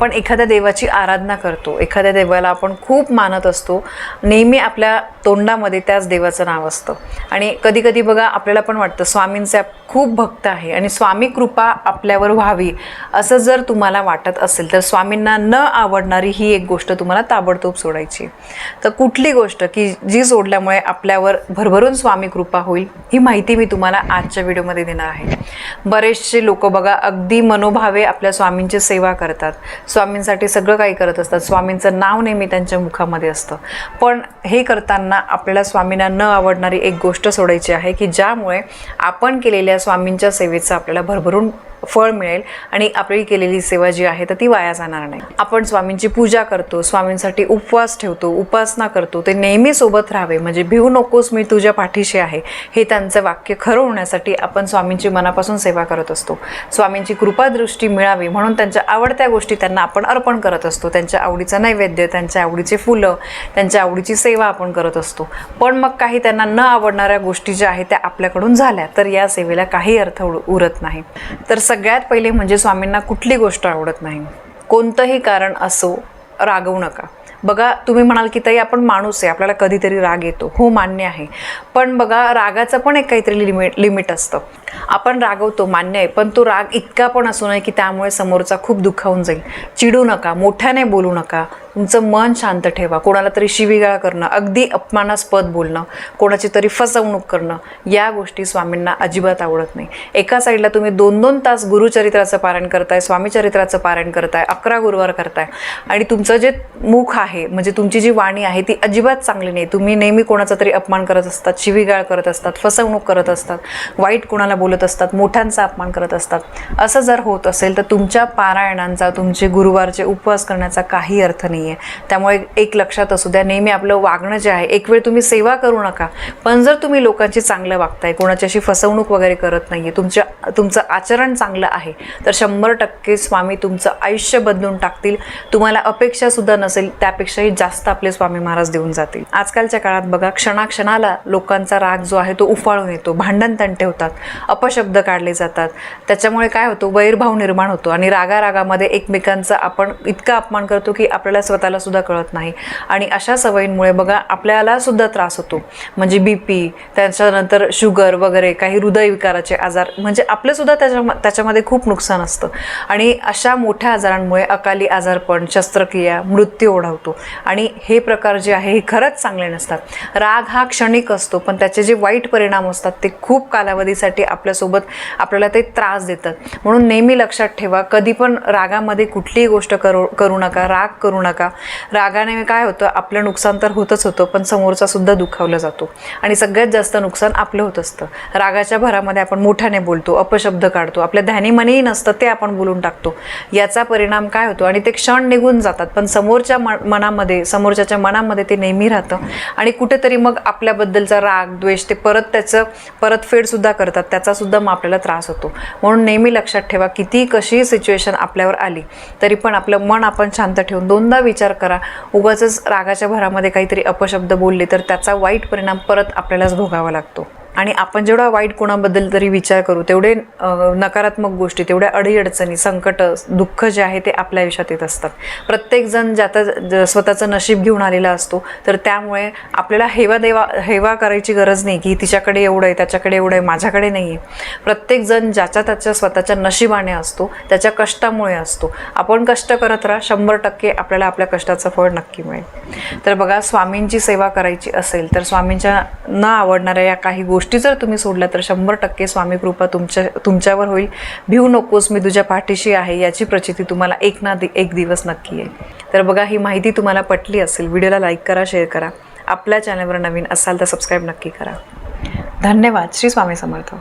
आपण एखाद्या देवाची आराधना करतो, एखाद्या देवाला आपण खूप मानत असतो, नेहमी आपल्या तोंडामध्ये त्याच देवाचं नाव असतं आणि कधी कधी बघा आपल्याला पण वाटतं स्वामींचे खूप भक्त आहे आणि स्वामी कृपा आपल्यावर व्हावी असं जर तुम्हाला वाटत असेल तर स्वामींना न आवडणारी ही एक गोष्ट तुम्हाला ताबडतोब सोडायची। तर कुठली गोष्ट की जी सोडल्यामुळे आपल्यावर भरभरून स्वामी कृपा होईल ही माहिती मी तुम्हाला आजच्या व्हिडिओमध्ये देणार आहे। बरेचसे लोक बघा अगदी मनोभावे आपल्या स्वामींची सेवा करतात, स्वामींसाठी सगळं काही करत असतात, स्वामींचं नाव नेहमी त्यांच्या मुखामध्ये असतं, पण हे करताना आपल्याला स्वामींना न आवडणारी एक गोष्ट सोडायची आहे की ज्यामुळे आपण केलेल्या स्वामींच्या सेवेचं आपल्याला भरभरून फळ मिळेल आणि आपली केलेली सेवा जी आहे तर ती वाया जाणार नाही। आपण स्वामींची पूजा करतो, स्वामींसाठी उपवास ठेवतो, उपासना करतो, ते नेहमी सोबत राहावे म्हणजे भिवू नकोस मी तुझ्या पाठीशी आहे हे त्यांचं वाक्य खरं होण्यासाठी आपण स्वामींची मनापासून सेवा करत असतो। स्वामींची कृपादृष्टी मिळावी म्हणून त्यांच्या आवडत्या गोष्टी त्यांना आपण अर्पण करत असतो, त्यांच्या आवडीचं नैवेद्य, त्यांच्या आवडीचे फुलं, त्यांच्या आवडीची सेवा आपण करत असतो। पण मग काही त्यांना न आवडणाऱ्या गोष्टी ज्या आहेत त्या आपल्याकडून झाल्या तर या सेवेला काही अर्थ उरत नाही। तर सगळ्यात पहिले म्हणजे स्वामींना कुठली गोष्ट आवडत नाही, कोणतंही कारण असो रागवू नका। बघा तुम्ही म्हणाल की ताई आपण माणूस आहे, आपल्याला कधीतरी राग येतो, हो मान्य आहे, पण बघा रागाचं पण एक काहीतरी लिमिट असतं। आपण रागवतो मान्य आहे, पण तो राग इतका पण असू नये की त्यामुळे समोरचा खूप दुखावून जाईल। चिडू नका, मोठ्याने बोलू नका, तुमचं मन शांत ठेवा। कोणाला तरी शिवीगाळ करणं, अगदी अपमानास्पद बोलणं, कोणाची तरी फसवणूक करणं या गोष्टी स्वामींना अजिबात आवडत नाही। एका साईडला तुम्ही 2-2 तास गुरुचरित्राचं पारायण करताय, स्वामीचरित्राचं पारायण करताय, 11 गुरुवार करताय आणि तुमचं जे मुख आहे म्हणजे तुमची जी वाणी आहे ती अजिबात चांगली नाही। तुम्ही नेहमी कोणाचा तरी अपमान करत असतात, शिवीगाळ करत असतात, फसवणूक करत असतात, वाईट कोणाला बोलत असतात, मोठ्यांचा अपमान करत असतात। असं जर होत असेल तर तुमच्या पारायणांचा, तुमचे गुरुवारचे उपवास करण्याचा काही अर्थ नाही आहे। त्यामुळे एक लक्षात असू द्या, नेहमी आपलं वागणं जे आहे, एक वेळ तुम्ही सेवा करू नका, पण जर तुम्ही लोकांची चांगलं वागताय, कोणाची अशी फसवणूक वगैरे करत नाहीये, तुमचं आचरण चांगलं आहे तर 100% स्वामी तुमचं आयुष्य बदलून टाकतील। तुम्हाला अपेक्षा सुद्धा नसेल त्यापेक्षाही जास्त आपले स्वामी महाराज देऊन जातील। आजकालच्या काळात बघा क्षणाक्षणाला लोकांचा राग जो आहे तो उफाळून येतो, भांडण तंटे होतात, अपशब्द काढले जातात, त्याच्यामुळे काय होतं वैरभाव निर्माण होतो आणि रागारागामध्ये एकमेकांचा आपण इतका अपमान करतो की आपल्याला स्वतःला सुद्धा कळत नाही आणि अशा सवयींमुळे बघा आपल्याला सुद्धा त्रास होतो, म्हणजे बीपी, त्याच्यानंतर शुगर वगैरे, काही हृदयविकाराचे आजार, म्हणजे आपलं सुद्धा त्याच्यामध्ये खूप नुकसान असतं आणि अशा मोठ्या आजारांमुळे अकाली आजारपण, शस्त्रक्रिया, मृत्यू ओढवतो आणि हे प्रकार जे आहे हे खरंच चांगले नसतात। राग हा क्षणिक असतो पण त्याचे जे वाईट परिणाम असतात ते खूप कालावधीसाठी आपल्यासोबत आपल्याला ते त्रास देतात। म्हणून नेहमी लक्षात ठेवा, कधी पण रागामध्ये कुठलीही गोष्ट करू नका, राग करू नका। रागाने काय होतं आपलं नुकसान तर होतच होतं पण समोरचा सुद्धा दुखावला जातो आणि सगळ्यात जास्त नुकसान आपलं होत असतं। रागाच्या भरामध्ये आपण मोठ्याने बोलतो, अपशब्द काढतो, आपल्या ध्यानीमनेही नसतं ते आपण बोलून टाकतो, याचा परिणाम काय होतो आणि ते क्षण निघून जातात पण समोरच्याच्या मनामध्ये ते नेहमी राहतं आणि कुठेतरी मग आपल्याबद्दलचा राग, द्वेष ते त्याचं परतफेड सुद्धा करतात, त्याचा सुद्धा मग आपल्याला त्रास होतो। म्हणून नेहमी लक्षात ठेवा, किती कशी सिच्युएशन आपल्यावर आली तरी पण आपलं मन आपण शांत ठेवून दोनदा विचार करा। उगाचच रागाच्या भरामध्ये काहीतरी अपशब्द बोलले तर त्याचा वाईट परिणाम परत आपल्यालाच भोगावा लागतो आणि आपण जेवढा वाईट कोणाबद्दल तरी विचार करू तेवढे नकारात्मक गोष्टी, तेवढ्या अडीअडचणी, संकट, दुःख जे आहे ते आपल्या आयुष्यात येत असतात। प्रत्येकजण ज्याचं स्वतःचं नशीब घेऊन आलेला असतो तर त्यामुळे आपल्याला हेवा करायची गरज नाही की तिच्याकडे एवढं आहे, त्याच्याकडे एवढं आहे, माझ्याकडे नाही आहे। प्रत्येकजण त्याच्या स्वतःच्या नशिबाने असतो, त्याच्या कष्टामुळे असतो। आपण कष्ट करत राहा, 100% आपल्याला आपल्या कष्टाचं फळ नक्की मिळेल। तर बघा स्वामींची सेवा करायची असेल तर स्वामींच्या न आवडणाऱ्या या काही गोष्टी जर तुम्ही सोडल्या तर 100% स्वामी कृपा तुमच्यावर होईल। भिवू नकोस मी तुझ्या पाठीशी आहे याची प्रचिती तुम्हाला एक ना एक दिवस नक्की येईल। तर बघा ही माहिती तुम्हाला पटली असेल, व्हिडिओला लाईक करा, शेअर करा, आपल्या चॅनलवर नवीन असाल तर सबस्क्राईब नक्की करा। धन्यवाद। श्री स्वामी समर्थ।